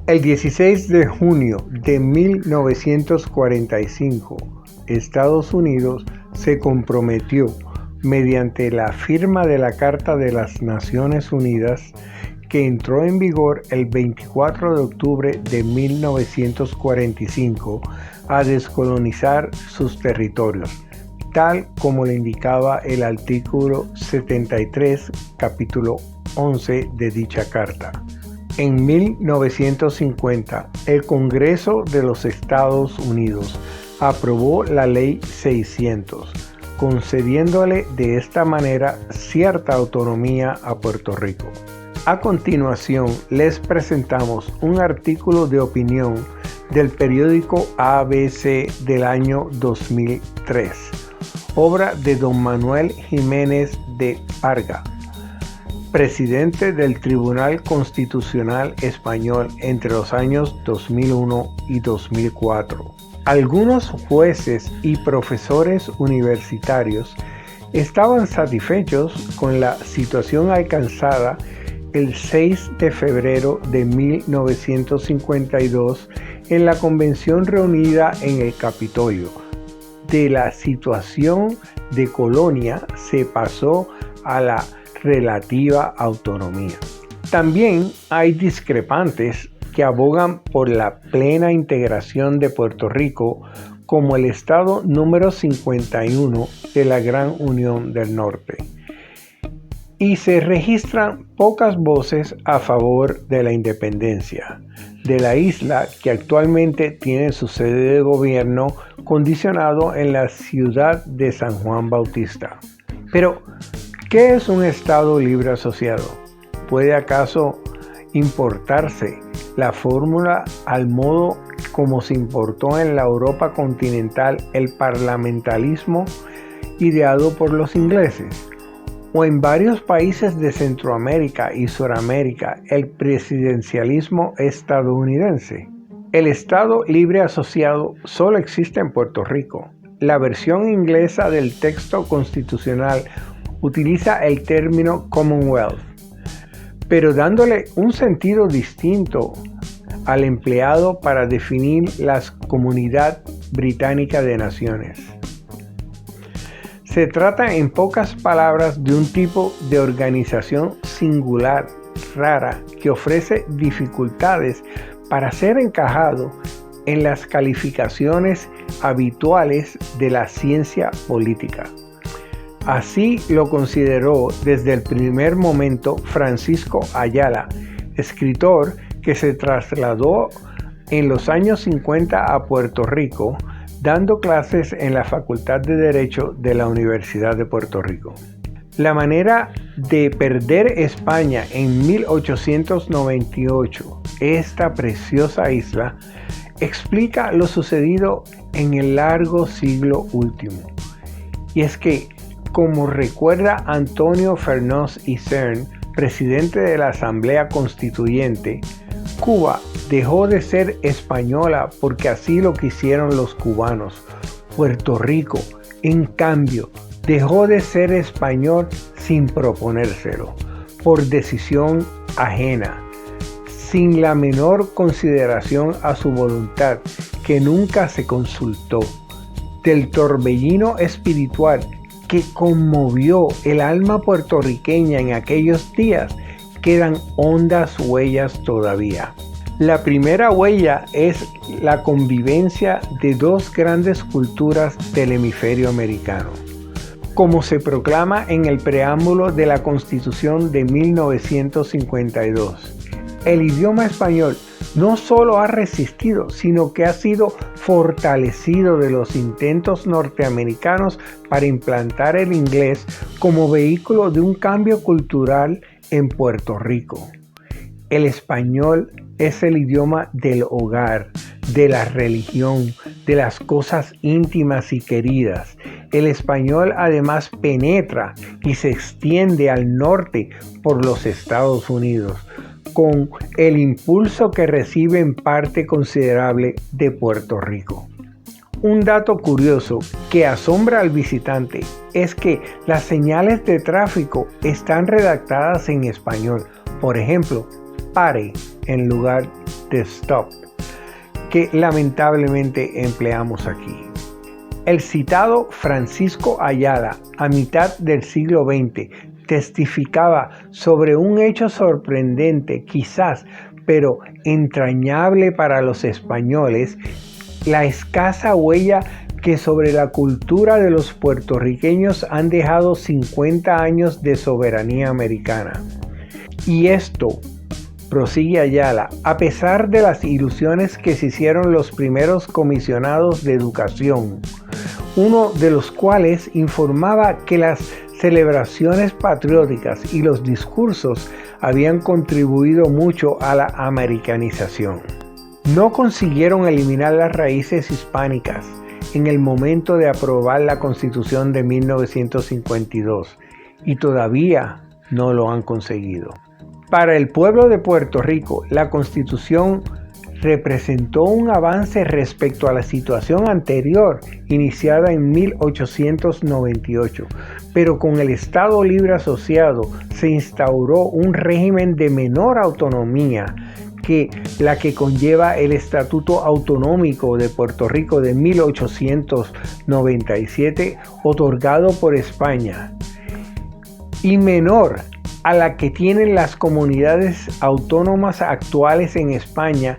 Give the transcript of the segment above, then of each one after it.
El 16 de junio de 1945, Estados Unidos se comprometió, mediante la firma de la Carta de las Naciones Unidas, que entró en vigor el 24 de octubre de 1945, a descolonizar sus territorios, tal como le indicaba el artículo 73, capítulo 11 de dicha carta. En 1950, el Congreso de los Estados Unidos aprobó la Ley 600, concediéndole de esta manera cierta autonomía a Puerto Rico. A continuación, les presentamos un artículo de opinión del periódico ABC del año 2003, obra de don Manuel Jiménez de Parga, presidente del Tribunal Constitucional Español entre los años 2001 y 2004. Algunos jueces y profesores universitarios estaban satisfechos con la situación alcanzada el 6 de febrero de 1952 en la convención reunida en el Capitolio. De la situación de colonia se pasó a la relativa autonomía. También hay discrepantes que abogan por la plena integración de Puerto Rico como el estado número 51 de la Gran Unión del Norte. Y se registran pocas voces a favor de la independencia de la isla, que actualmente tiene su sede de gobierno condicionado en la ciudad de San Juan Bautista. Pero, ¿qué es un Estado libre asociado? ¿Puede acaso importarse la fórmula al modo como se importó en la Europa continental el parlamentarismo ideado por los ingleses? ¿O en varios países de Centroamérica y Suramérica el presidencialismo estadounidense? El Estado libre asociado solo existe en Puerto Rico. La versión inglesa del texto constitucional utiliza el término Commonwealth, pero dándole un sentido distinto al empleado para definir la Comunidad Británica de Naciones. Se trata, en pocas palabras, de un tipo de organización singular, rara, que ofrece dificultades para ser encajado en las calificaciones habituales de la ciencia política. Así lo consideró desde el primer momento Francisco Ayala, escritor que se trasladó en los años 50 a Puerto Rico, dando clases en la Facultad de Derecho de la Universidad de Puerto Rico. La manera de perder España en 1898, esta preciosa isla, explica lo sucedido en el largo siglo último. Y es que, como recuerda Antonio Fernández Isern, presidente de la Asamblea Constituyente, Cuba dejó de ser española porque así lo quisieron los cubanos. Puerto Rico, en cambio, dejó de ser español sin proponérselo, por decisión ajena, sin la menor consideración a su voluntad, que nunca se consultó. Del torbellino espiritual que conmovió el alma puertorriqueña en aquellos días, quedan hondas huellas todavía. La primera huella es la convivencia de dos grandes culturas del hemisferio americano. Como se proclama en el preámbulo de la Constitución de 1952, el idioma español no solo ha resistido, sino que ha sido fortalecido de los intentos norteamericanos para implantar el inglés como vehículo de un cambio cultural en Puerto Rico. El español es el idioma del hogar, de la religión, de las cosas íntimas y queridas. El español además penetra y se extiende al norte por los Estados Unidos, con el impulso que recibe en parte considerable de Puerto Rico. Un dato curioso que asombra al visitante es que las señales de tráfico están redactadas en español. Por ejemplo, pare en lugar de stop, que lamentablemente empleamos aquí. El citado Francisco Ayala, a mitad del siglo XX, testificaba sobre un hecho sorprendente, quizás, pero entrañable para los españoles, la escasa huella que sobre la cultura de los puertorriqueños han dejado 50 años de soberanía americana. Y esto, prosigue Ayala, a pesar de las ilusiones que se hicieron los primeros comisionados de educación, uno de los cuales informaba que las celebraciones patrióticas y los discursos habían contribuido mucho a la americanización. No consiguieron eliminar las raíces hispánicas en el momento de aprobar la Constitución de 1952 y todavía no lo han conseguido. Para el pueblo de Puerto Rico, la Constitución representó un avance respecto a la situación anterior, iniciada en 1898, pero con el Estado Libre Asociado se instauró un régimen de menor autonomía que la que conlleva el Estatuto Autonómico de Puerto Rico de 1897, otorgado por España, y menor a la que tienen las comunidades autónomas actuales en España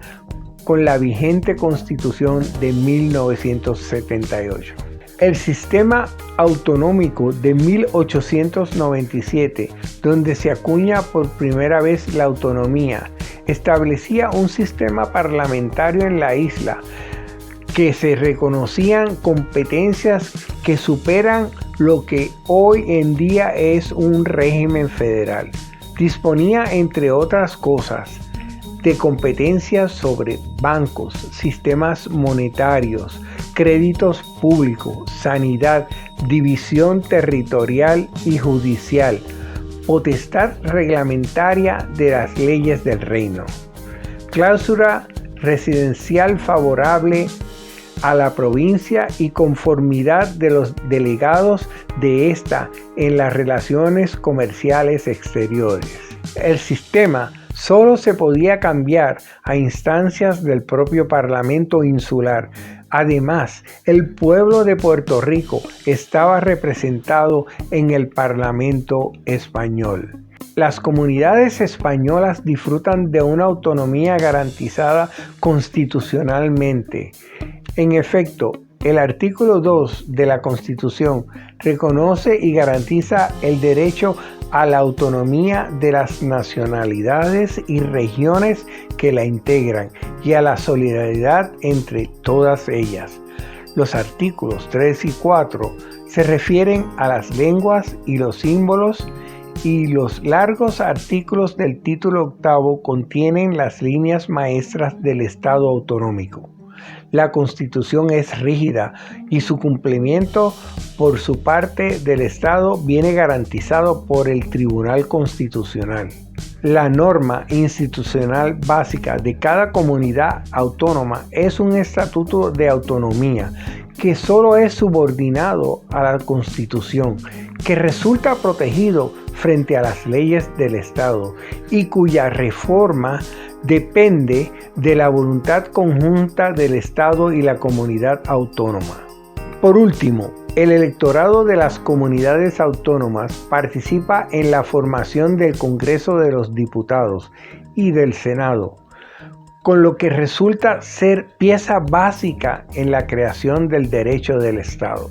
con la vigente Constitución de 1978. El sistema autonómico de 1897, donde se acuña por primera vez la autonomía, establecía un sistema parlamentario en la isla que se reconocían competencias que superan lo que hoy en día es un régimen federal. Disponía, entre otras cosas, de competencias sobre bancos, sistemas monetarios, créditos públicos, sanidad, división territorial y judicial, potestad reglamentaria de las leyes del reino, cláusula residencial favorable a la provincia y conformidad de los delegados de esta en las relaciones comerciales exteriores. El sistema solo se podía cambiar a instancias del propio Parlamento insular. Además, el pueblo de Puerto Rico estaba representado en el Parlamento español. Las comunidades españolas disfrutan de una autonomía garantizada constitucionalmente. En efecto, el artículo 2 de la Constitución reconoce y garantiza el derecho a la autonomía de las nacionalidades y regiones que la integran y a la solidaridad entre todas ellas. Los artículos 3 y 4 se refieren a las lenguas y los símbolos, y los largos artículos del título octavo contienen las líneas maestras del Estado autonómico. La Constitución es rígida y su cumplimiento por su parte del Estado viene garantizado por el Tribunal Constitucional. La norma institucional básica de cada comunidad autónoma es un estatuto de autonomía que solo es subordinado a la Constitución, que resulta protegido frente a las leyes del Estado y cuya reforma depende de la voluntad conjunta del Estado y la comunidad autónoma. Por último, el electorado de las comunidades autónomas participa en la formación del Congreso de los Diputados y del Senado, con lo que resulta ser pieza básica en la creación del derecho del Estado.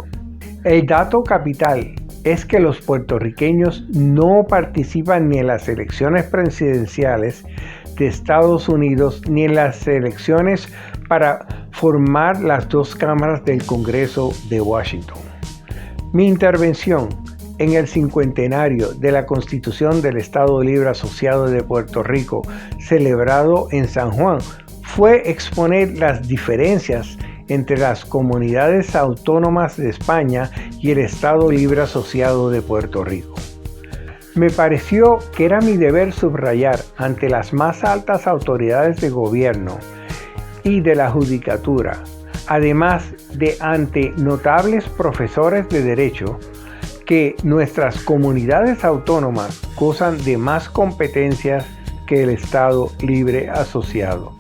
El dato capital es que los puertorriqueños no participan ni en las elecciones presidenciales de Estados Unidos ni en las elecciones para formar las dos cámaras del Congreso de Washington. Mi intervención en el cincuentenario de la Constitución del Estado Libre Asociado de Puerto Rico, celebrado en San Juan, fue exponer las diferencias entre las comunidades autónomas de España y el Estado Libre Asociado de Puerto Rico. Me pareció que era mi deber subrayar ante las más altas autoridades de gobierno y de la judicatura, además de ante notables profesores de derecho, que nuestras comunidades autónomas gozan de más competencias, que el Estado Libre Asociado.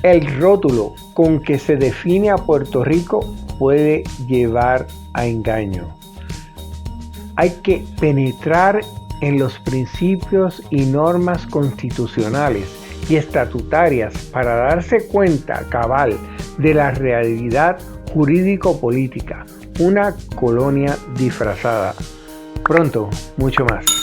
El rótulo con que se define a Puerto Rico puede llevar a engaño. Hay que penetrar en los principios y normas constitucionales y estatutarias para darse cuenta cabal de la realidad jurídico-política, una colonia disfrazada. Pronto, mucho más.